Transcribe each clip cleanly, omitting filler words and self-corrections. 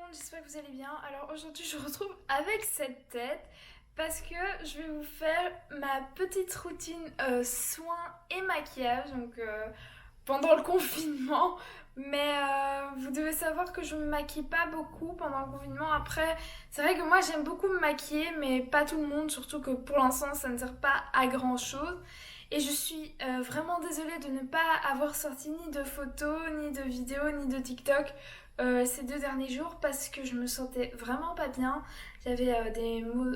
monde, j'espère que vous allez bien. Alors aujourd'hui je vous retrouve avec cette tête parce que je vais vous faire ma petite routine soins et maquillage pendant le confinement. Mais vous devez savoir que je me maquille pas beaucoup pendant le confinement. Après, c'est vrai que moi j'aime beaucoup me maquiller, mais pas tout le monde, surtout que pour l'instant ça ne sert pas à grand chose. Et je suis vraiment désolée de ne pas avoir sorti ni de photos, ni de vidéos, ni de TikTok ces 2 derniers jours parce que je me sentais vraiment pas bien. J'avais des maux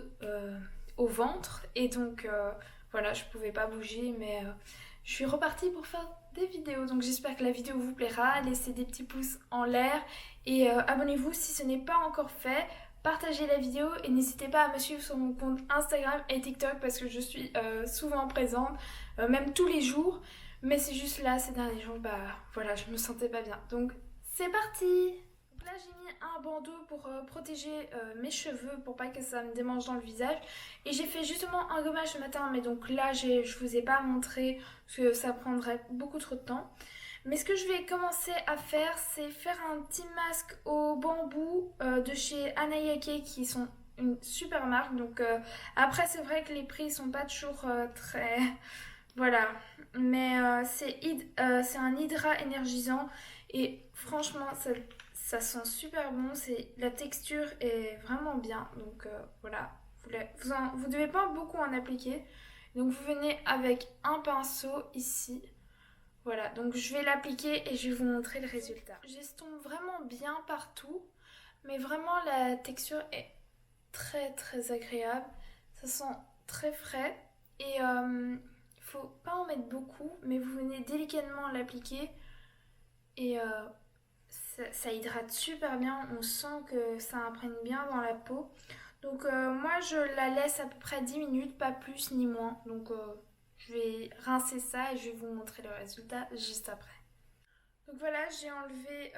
au ventre et donc voilà, je pouvais pas bouger, mais je suis repartie pour faire des vidéos. Donc j'espère que la vidéo vous plaira. Laissez des petits pouces en l'air et abonnez-vous si ce n'est pas encore fait. Partagez la vidéo et n'hésitez pas à me suivre sur mon compte Instagram et TikTok parce que je suis souvent présente, même tous les jours. Mais c'est juste là, ces derniers jours, bah voilà, je me sentais pas bien. Donc c'est parti! Donc là j'ai mis un bandeau pour protéger mes cheveux pour pas que ça me démange dans le visage. Et j'ai fait justement un gommage ce matin, mais donc là je vous ai pas montré parce que ça prendrait beaucoup trop de temps. Mais ce que je vais commencer à faire, c'est faire un petit masque au bambou de chez Anayake qui sont une super marque. Donc après c'est vrai que les prix sont pas toujours très... Voilà. Mais c'est un hydra énergisant et franchement ça sent super bon. La texture est vraiment bien. Donc voilà. Vous devez pas beaucoup en appliquer. Donc vous venez avec un pinceau ici. Voilà, donc je vais l'appliquer et je vais vous montrer le résultat. J'estompe vraiment bien partout, mais vraiment la texture est très très agréable. Ça sent très frais et faut pas en mettre beaucoup, mais vous venez délicatement l'appliquer et ça hydrate super bien. On sent que ça imprègne bien dans la peau. Donc moi je la laisse à peu près 10 minutes, pas plus ni moins. Donc je vais rincer ça et je vais vous montrer le résultat juste après. Donc voilà, j'ai enlevé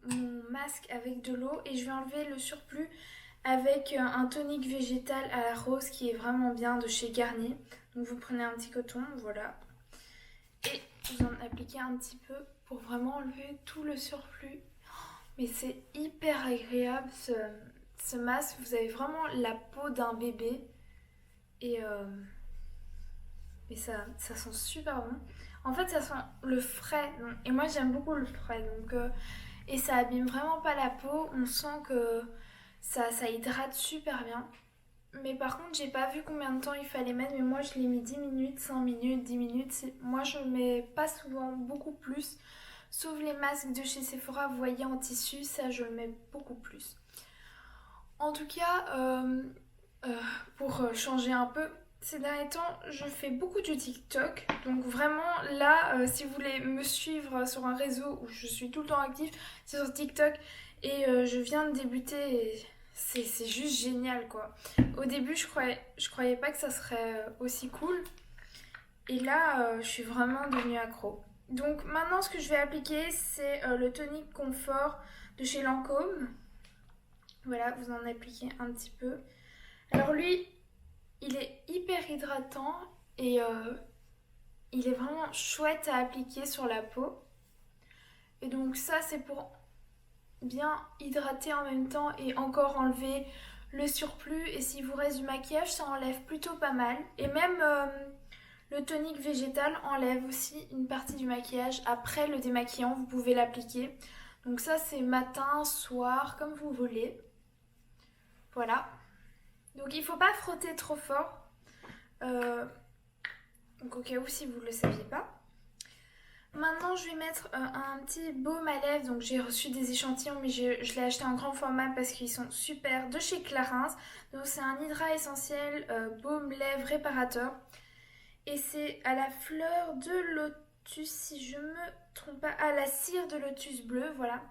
mon masque avec de l'eau et je vais enlever le surplus avec un tonique végétal à la rose qui est vraiment bien de chez Garnier. Donc vous prenez un petit coton, voilà, et vous en appliquez un petit peu pour vraiment enlever tout le surplus. Mais c'est hyper agréable ce masque, vous avez vraiment la peau d'un bébé et ça sent super bon. En fait, ça sent le frais. Et moi, j'aime beaucoup le frais. Et ça abîme vraiment pas la peau. On sent que ça hydrate super bien. Mais par contre, j'ai pas vu combien de temps il fallait mettre. Mais moi, je l'ai mis 10 minutes, 5 minutes, 10 minutes. Moi, je mets pas souvent beaucoup plus. Sauf les masques de chez Sephora, vous voyez, en tissu. Ça, je mets beaucoup plus. En tout cas, pour changer un peu, ces derniers temps, je fais beaucoup de TikTok. Donc vraiment, là, si vous voulez me suivre sur un réseau où je suis tout le temps active, c'est sur TikTok. Et je viens de débuter et c'est juste génial, quoi. Au début, je croyais pas que ça serait aussi cool. Et là, je suis vraiment devenue accro. Donc maintenant, ce que je vais appliquer, c'est le tonique confort de chez Lancôme. Voilà, vous en appliquez un petit peu. Alors lui, il est hyper hydratant et il est vraiment chouette à appliquer sur la peau. Et donc ça, c'est pour bien hydrater en même temps et encore enlever le surplus. Et s'il vous reste du maquillage, ça enlève plutôt pas mal. Et même le tonique végétal enlève aussi une partie du maquillage. Après le démaquillant, vous pouvez l'appliquer. Donc ça, c'est matin, soir, comme vous voulez. Voilà. Donc il ne faut pas frotter trop fort. Donc au cas où si vous ne le saviez pas. Maintenant je vais mettre un petit baume à lèvres. Donc j'ai reçu des échantillons mais je l'ai acheté en grand format parce qu'ils sont super, de chez Clarins. Donc c'est un hydra essentiel baume lèvres réparateur. Et c'est à la fleur de lotus si je me trompe pas. À la cire de lotus bleu, voilà.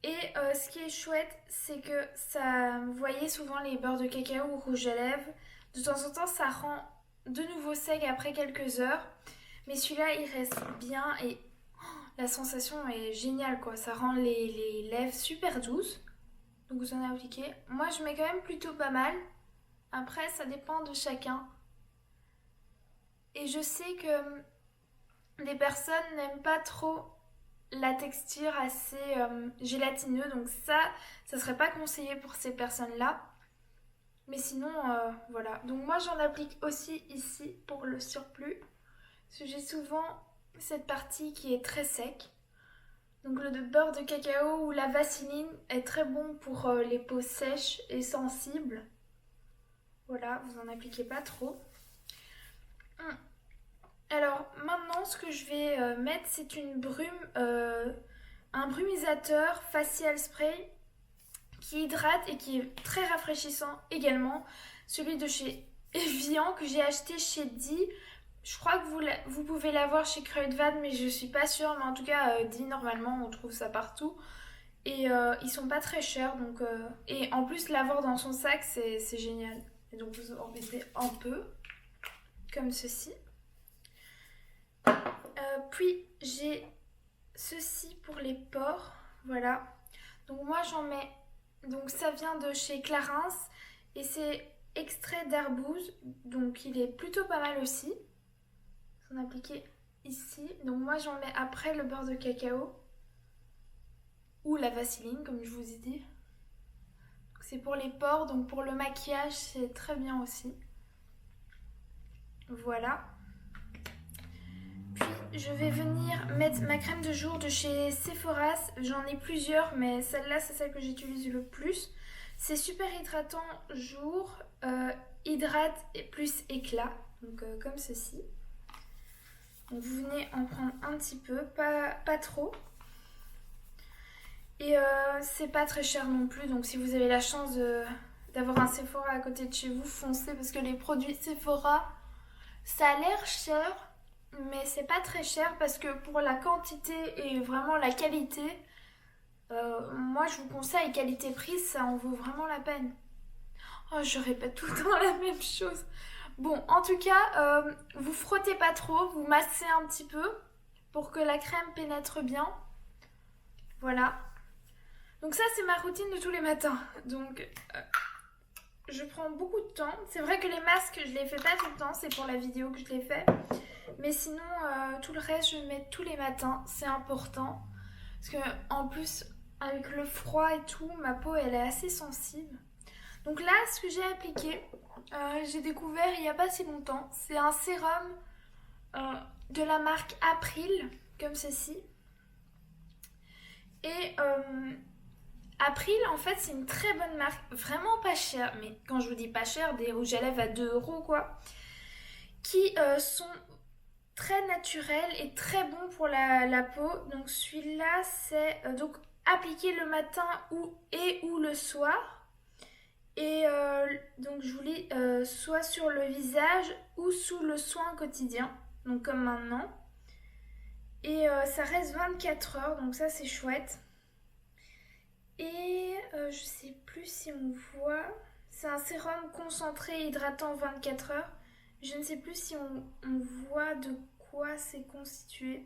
Et ce qui est chouette, c'est que ça, vous voyez souvent les beurres de cacao ou rouge à lèvres, de temps en temps ça rend de nouveau sec après quelques heures, mais celui-là il reste bien et la sensation est géniale quoi, ça rend les lèvres super douces, donc vous en appliquez. Moi je mets quand même plutôt pas mal, après ça dépend de chacun. Et je sais que les personnes n'aiment pas trop la texture assez gélatineux, donc ça serait pas conseillé pour ces personnes-là. Mais sinon, voilà. Donc moi j'en applique aussi ici pour le surplus. Parce que j'ai souvent cette partie qui est très sec. Donc le beurre de cacao ou la vaseline est très bon pour les peaux sèches et sensibles. Voilà, vous en appliquez pas trop. Alors maintenant ce que je vais mettre c'est une un brumisateur facial spray qui hydrate et qui est très rafraîchissant également. Celui de chez Evian que j'ai acheté chez Di. Je crois que vous pouvez l'avoir chez Kruidvat mais je suis pas sûre. Mais en tout cas Di normalement on trouve ça partout. Et ils sont pas très chers donc et en plus l'avoir dans son sac c'est génial. Et donc vous en mettez un peu comme ceci. Puis j'ai ceci pour les pores, voilà. Donc moi j'en mets, donc ça vient de chez Clarins et c'est extrait d'arbouze, donc il est plutôt pas mal aussi. J'en appliquer ici, donc moi j'en mets après le beurre de cacao ou la vaseline comme je vous ai dit. C'est pour les pores, donc pour le maquillage c'est très bien aussi. Voilà. Puis je vais venir mettre ma crème de jour de chez Sephora. J'en ai plusieurs, mais celle-là, c'est celle que j'utilise le plus. C'est super hydratant jour, hydrate et plus éclat. Donc comme ceci. Donc vous venez en prendre un petit peu, pas trop. Et c'est pas très cher non plus. Donc si vous avez la chance d'avoir un Sephora à côté de chez vous, foncez. Parce que les produits Sephora, ça a l'air cher. Mais c'est pas très cher parce que pour la quantité et vraiment la qualité, moi je vous conseille qualité-prix, ça en vaut vraiment la peine. Oh, je répète tout le temps la même chose. Bon, en tout cas, vous frottez pas trop, vous massez un petit peu pour que la crème pénètre bien. Voilà. Donc ça c'est ma routine de tous les matins. Donc je prends beaucoup de temps. C'est vrai que les masques je les fais pas tout le temps, c'est pour la vidéo que je les fais. Mais sinon, tout le reste, je le mets tous les matins. C'est important. Parce que en plus, avec le froid et tout, ma peau, elle est assez sensible. Donc là, ce que j'ai appliqué, j'ai découvert il n'y a pas si longtemps. C'est un sérum de la marque April, comme ceci. Et April, en fait, c'est une très bonne marque. Vraiment pas chère. Mais quand je vous dis pas cher, des rouges à lèvres à 2 € quoi. Qui sont très naturel et très bon pour la peau. Donc celui-là c'est donc appliqué le matin ou le soir. Et donc je vous lis soit sur le visage ou sous le soin quotidien. Donc comme maintenant. Et ça reste 24 heures, donc ça c'est chouette. Et je sais plus si on voit. C'est un sérum concentré hydratant 24 heures. Je ne sais plus si on voit de quoi c'est constitué.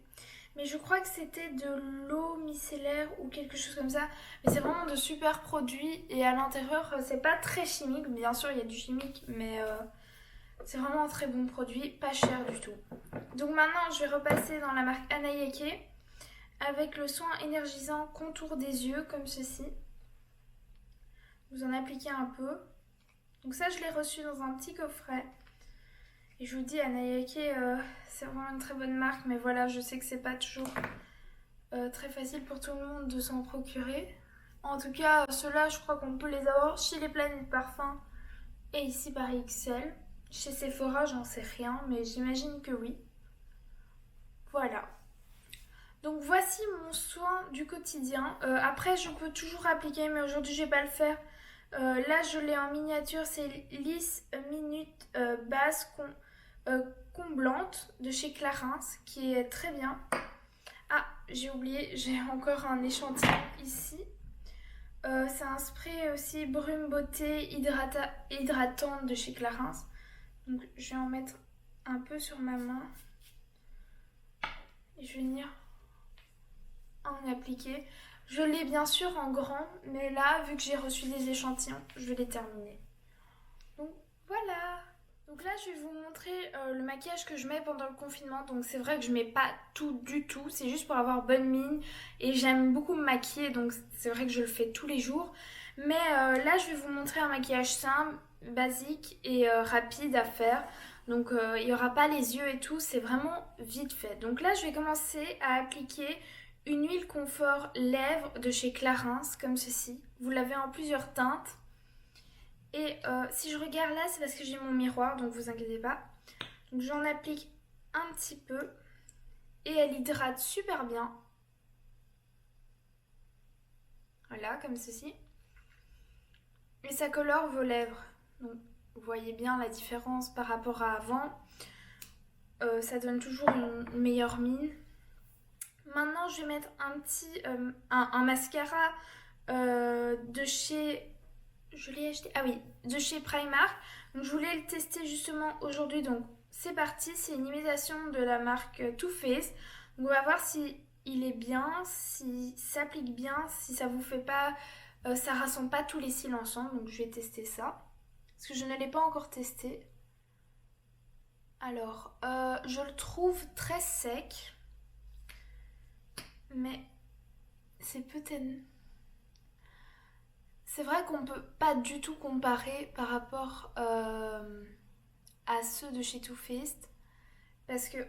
Mais je crois que c'était de l'eau micellaire ou quelque chose comme ça. Mais c'est vraiment de super produits. Et à l'intérieur, c'est pas très chimique. Bien sûr, il y a du chimique. Mais c'est vraiment un très bon produit. Pas cher du tout. Donc maintenant, je vais repasser dans la marque Anayake. Avec le soin énergisant contour des yeux, comme ceci. Vous en appliquez un peu. Donc ça, je l'ai reçu dans un petit coffret. Et je vous dis, Anayake, c'est vraiment une très bonne marque. Mais voilà, je sais que c'est pas toujours très facile pour tout le monde de s'en procurer. En tout cas, ceux-là, je crois qu'on peut les avoir chez les Planètes Parfums et ici par XL. Chez Sephora, j'en sais rien, mais j'imagine que oui. Voilà. Donc voici mon soin du quotidien. Après, je peux toujours appliquer, mais aujourd'hui, je vais pas le faire. Là, je l'ai en miniature. C'est Lisse Minute Base Comblante de chez Clarins, qui est très bien. Ah, j'ai oublié, j'ai encore un échantillon ici. C'est un spray aussi Brume Beauté hydratante de chez Clarins. Donc, je vais en mettre un peu sur ma main. Et je vais venir en appliquer. Je l'ai bien sûr en grand, mais là, vu que j'ai reçu des échantillons, je vais les terminer. Donc voilà. Donc là, je vais vous montrer le maquillage que je mets pendant le confinement. Donc c'est vrai que je mets pas tout du tout, c'est juste pour avoir bonne mine. Et j'aime beaucoup me maquiller, donc c'est vrai que je le fais tous les jours. Mais là, je vais vous montrer un maquillage simple, basique et rapide à faire. Donc il n'y aura pas les yeux et tout, c'est vraiment vite fait. Donc là, je vais commencer à appliquer une huile confort lèvres de chez Clarins, comme ceci. Vous l'avez en plusieurs teintes. Et si je regarde là, c'est parce que j'ai mon miroir, donc vous inquiétez pas. Donc j'en applique un petit peu. Et elle hydrate super bien. Voilà, comme ceci. Et ça colore vos lèvres. Donc vous voyez bien la différence par rapport à avant. Ça donne toujours une meilleure mine. Maintenant, je vais mettre un mascara de chez... Je l'ai acheté, ah oui, de chez Primark. Donc je voulais le tester justement aujourd'hui. Donc c'est parti, c'est une imitation de la marque Too Faced. Donc on va voir si il est bien, si ça s'applique bien, si ça vous fait pas, ça rassemble pas tous les cils ensemble. Donc je vais tester ça. Parce que je ne l'ai pas encore testé. Alors, je le trouve très sec. Mais c'est peut-être... C'est vrai qu'on peut pas du tout comparer par rapport à ceux de chez Too Faced. Parce que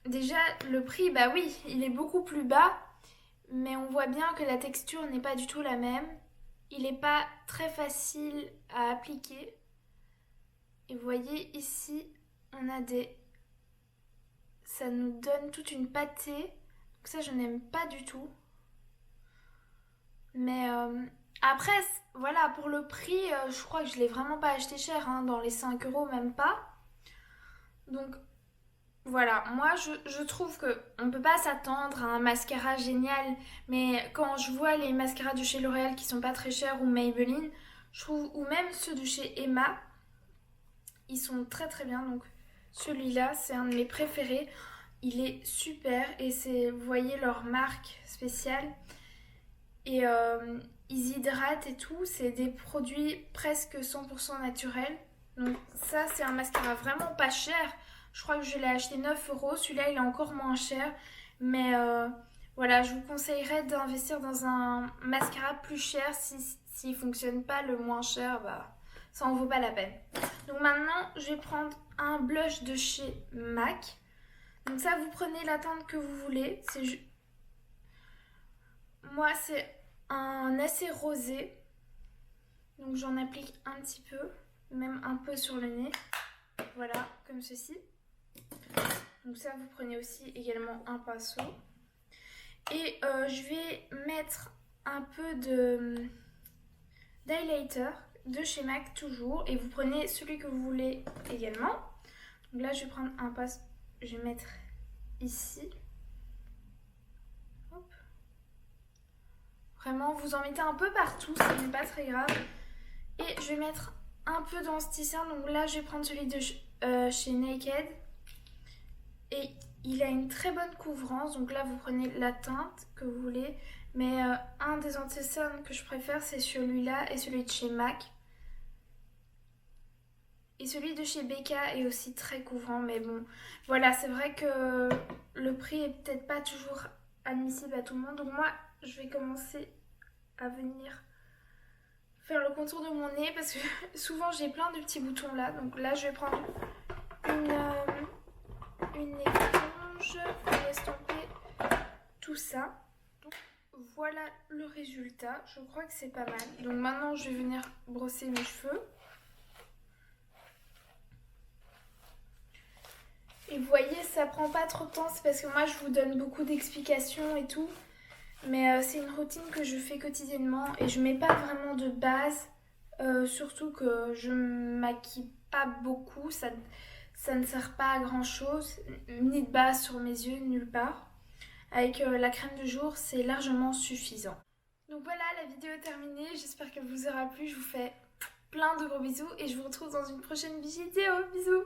déjà, le prix, bah oui, il est beaucoup plus bas. Mais on voit bien que la texture n'est pas du tout la même. Il n'est pas très facile à appliquer. Et vous voyez ici, on a des... Ça nous donne toute une pâtée. Donc ça, je n'aime pas du tout. Mais... Après, voilà, pour le prix, je crois que je l'ai vraiment pas acheté cher, hein, dans les 5 euros, même pas. Donc, voilà, moi, je trouve que on peut pas s'attendre à un mascara génial, mais quand je vois les mascaras de chez L'Oréal qui sont pas très chers, ou Maybelline, je trouve, ou même ceux de chez Emma, ils sont très très bien. Donc, celui-là, c'est un de mes préférés. Il est super, et c'est, vous voyez, leur marque spéciale. Et ils hydratent et tout, c'est des produits presque 100% naturels. Donc ça, c'est un mascara vraiment pas cher. Je crois que je l'ai acheté 9 euros. Celui-là, il est encore moins cher. Mais voilà, je vous conseillerais d'investir dans un mascara plus cher. S'il ne fonctionne pas, le moins cher, bah, ça en vaut pas la peine. Donc maintenant, je vais prendre un blush de chez MAC. Donc ça, vous prenez la teinte que vous voulez. Moi, c'est un assez rosé. Donc j'en applique un petit peu, même un peu sur le nez. Voilà, comme ceci. Donc ça, vous prenez aussi également un pinceau. Et je vais mettre un peu d'highlighter de chez MAC toujours. Et vous prenez celui que vous voulez également. Donc là, je vais prendre un pinceau. Je vais mettre ici. Hop. Vraiment, vous en mettez un peu partout, ce n'est pas très grave. Et je vais mettre un peu dans ce tissu. Donc là, je vais prendre celui de chez Naked. Et il a une très bonne couvrance. Donc là, vous prenez la teinte que vous voulez. Mais un des anti-cernes que je préfère, c'est celui-là et celui de chez MAC. Et celui de chez Becca est aussi très couvrant. Mais bon, voilà, c'est vrai que le prix est peut-être pas toujours admissible à tout le monde. Donc moi, je vais commencer à venir faire le contour de mon nez parce que souvent j'ai plein de petits boutons là. Donc là, je vais prendre une éponge pour estomper tout ça. Donc, voilà le résultat. Je crois que c'est pas mal. Donc maintenant, je vais venir brosser mes cheveux. Et vous voyez, ça prend pas trop de temps. C'est parce que moi, je vous donne beaucoup d'explications et tout. Mais c'est une routine que je fais quotidiennement et je mets pas vraiment de base. Surtout que je me maquille pas beaucoup. Ça ne sert pas à grand chose. Ni de base sur mes yeux, nulle part. Avec la crème de jour, c'est largement suffisant. Donc voilà, la vidéo est terminée. J'espère qu'elle vous aura plu. Je vous fais plein de gros bisous et je vous retrouve dans une prochaine vidéo. Bisous.